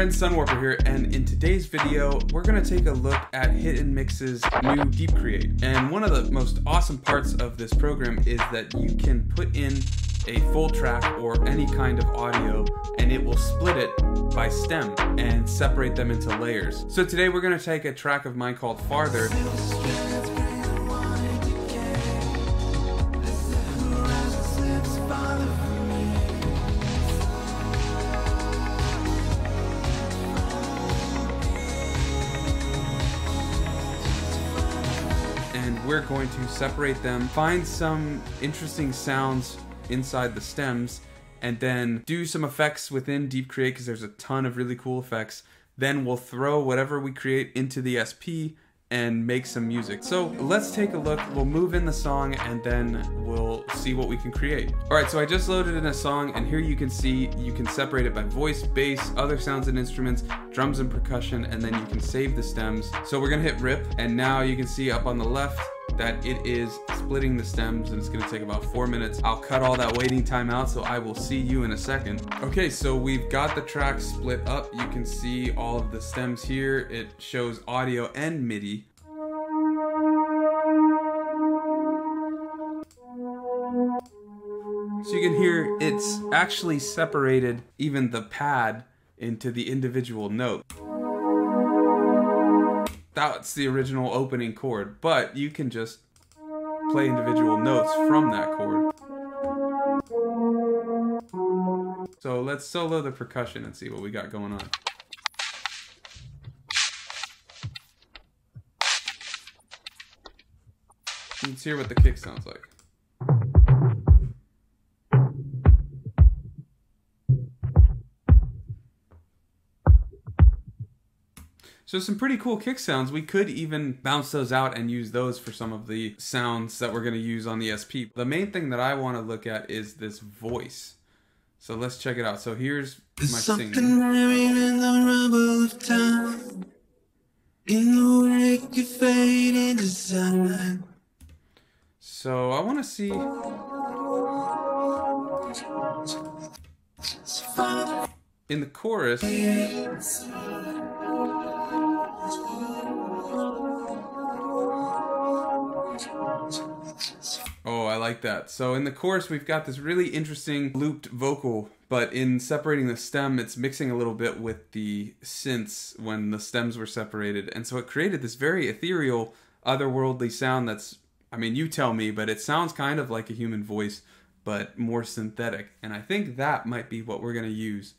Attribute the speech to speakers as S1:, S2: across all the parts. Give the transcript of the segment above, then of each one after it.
S1: Sunwarper here, and in today's video we're going to take a look at Hit and Mix's new DeepCreate. And one of the most awesome parts of this program is that you can put in a full track or any kind of audio and it will split it by stem and separate them into layers. So today we're going to take a track of mine called Farther. We're going to separate them, find some interesting sounds inside the stems, and then do some effects within DeepCreate because there's a ton of really cool effects. Then we'll throw whatever we create into the SP and make some music. So let's take a look. We'll move in the song and then we'll see what we can create. Alright, so I just loaded in a song, and here you can see you can separate it by voice, bass, other sounds and instruments, drums and percussion, and then you can save the stems. So we're gonna hit rip, and now you can see up on the left that it is splitting the stems, and it's gonna take about 4 minutes. I'll cut all that waiting time out, so I will see you in a second. Okay, so we've got the track split up. You can see all of the stems here. It shows audio and MIDI. So you can hear it's actually separated even the pad into the individual note. That's the original opening chord, but you can just play individual notes from that chord. So let's solo the percussion and see what we got going on. Let's hear what the kick sounds like. So some pretty cool kick sounds. We could even bounce those out and use those for some of the sounds that we're going to use on the SP. The main thing that I want to look at is this voice. So let's check it out. So here's my singing. In the rumble of time, in the wake of fade and design. So I want to see. In the chorus. Oh, I like that. So in the chorus, we've got this really interesting looped vocal, but in separating the stem, it's mixing a little bit with the synths when the stems were separated. And so it created this very ethereal, otherworldly sound that's, I mean, you tell me, but it sounds kind of like a human voice, but more synthetic. And I think that might be what we're going to use.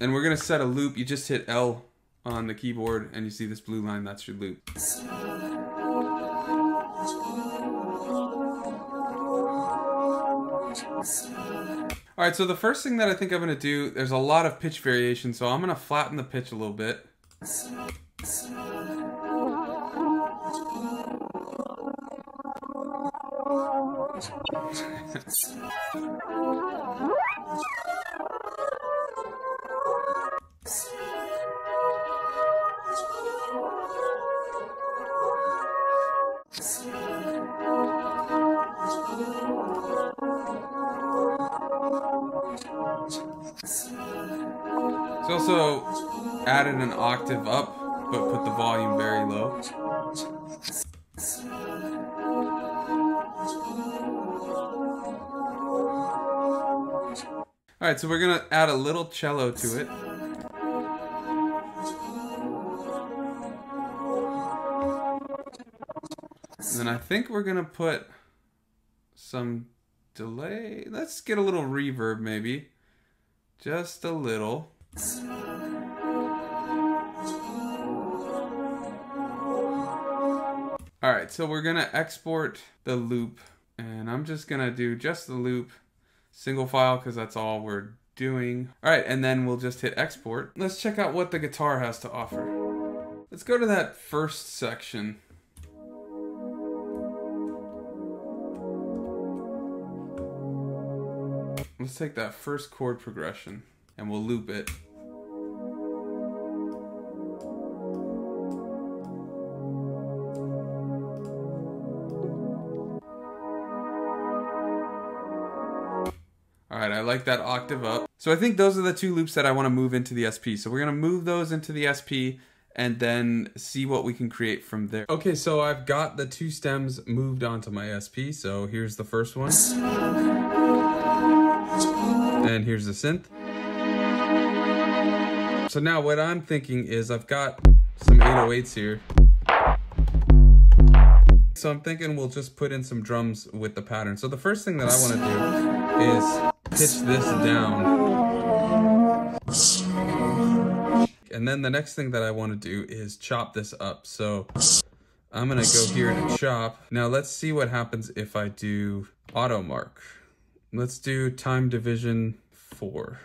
S1: And we're gonna set a loop. You just hit L on the keyboard and you see this blue line, that's your loop. Alright, so the first thing that I think I'm gonna do, there's a lot of pitch variation, so I'm gonna flatten the pitch a little bit. So also added an octave up, but put the volume very low. Alright, so we're gonna add a little cello to it. And then I think we're gonna put some delay. Let's get a little reverb maybe. Just a little. Alright, so we're gonna export the loop, and I'm just gonna do just the loop, single file, because that's all we're doing. Alright, and then we'll just hit export. Let's check out what the guitar has to offer. Let's go to that first section. Let's take that first chord progression and we'll loop it. Alright, I like that octave up. So I think those are the two loops that I want to move into the SP. So we're going to move those into the SP and then see what we can create from there. Okay, so I've got the two stems moved onto my SP. So here's the first one. And here's the synth. So now what I'm thinking is I've got some 808s here. So I'm thinking we'll just put in some drums with the pattern. So the first thing that I want to do is pitch this down. And then the next thing that I want to do is chop this up. So I'm going to go here to chop. Now let's see what happens if I do auto mark. Let's do time division 4.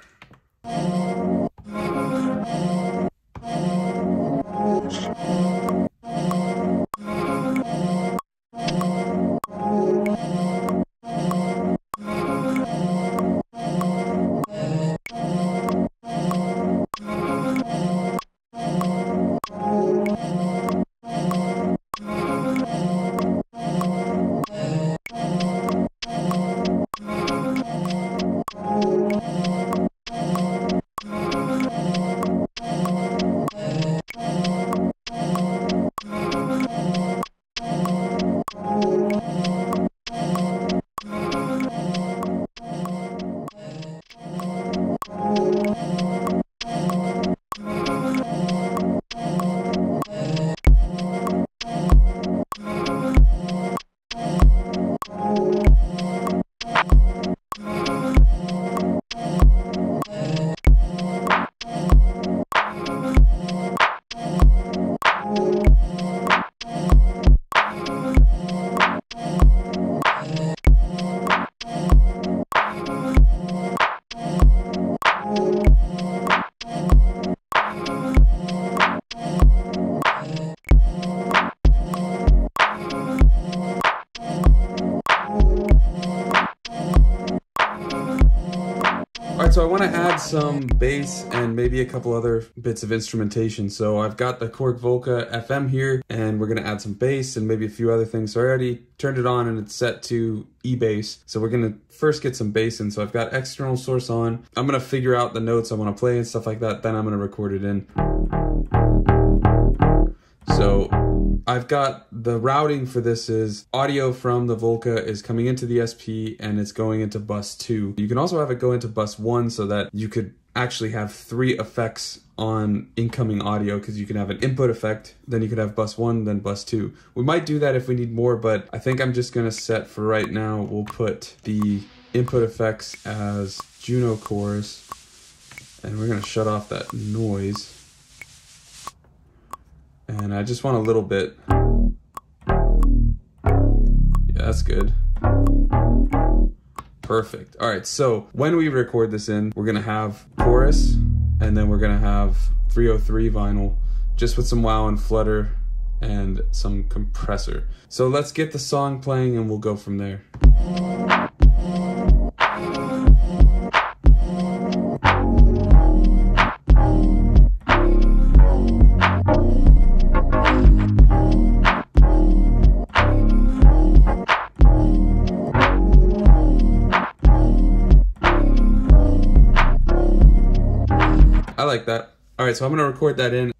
S1: Alright, so I want to add some bass and maybe a couple other bits of instrumentation. So I've got the Korg Volca FM here, and we're going to add some bass and maybe a few other things. So I already turned it on and it's set to E-bass. So we're going to first get some bass in. So I've got external source on. I'm going to figure out the notes I want to play and stuff like that. Then I'm going to record it in. So I've got the routing for this is audio from the Volca is coming into the SP and it's going into bus 2. You can also have it go into bus 1 so that you could actually have 3 effects on incoming audio, because you can have an input effect, then you could have bus 1, then bus 2. We might do that if we need more, but I think I'm just going to set for right now, we'll put the input effects as Juno chorus, and we're going to shut off that noise. And I just want a little bit. Yeah, that's good. Perfect. All right, so when we record this in, we're gonna have chorus, and then we're gonna have 303 vinyl, just with some wow and flutter and some compressor. So let's get the song playing and we'll go from there. I like that. All right, so I'm gonna record that in.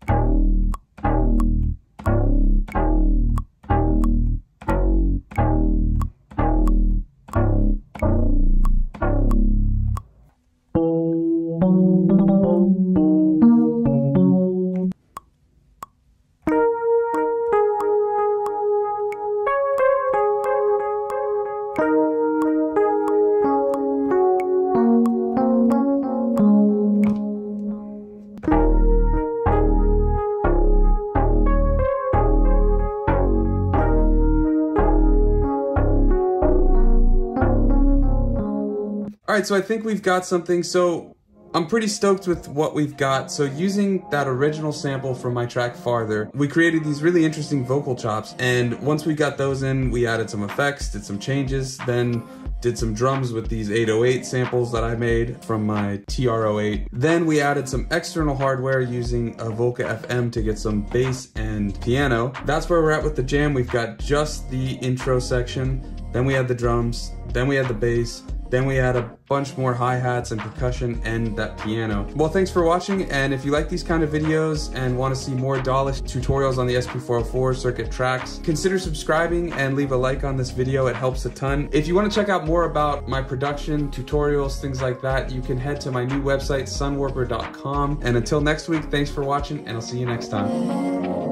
S1: Alright, so I think we've got something. So I'm pretty stoked with what we've got. So using that original sample from my track Farther, we created these really interesting vocal chops. And once we got those in, we added some effects, did some changes, then did some drums with these 808 samples that I made from my TR-08. Then we added some external hardware using a Volca FM to get some bass and piano. That's where we're at with the jam. We've got just the intro section, then we had the drums, then we had the bass, then we had a bunch more hi-hats and percussion and that piano. Well, thanks for watching, and if you like these kind of videos and want to see more dawless tutorials on the SP404 circuit tracks, consider subscribing and leave a like on this video. It helps a ton. If you want to check out more about my production, tutorials, things like that, you can head to my new website, sunwarper.com. And until next week, thanks for watching, and I'll see you next time.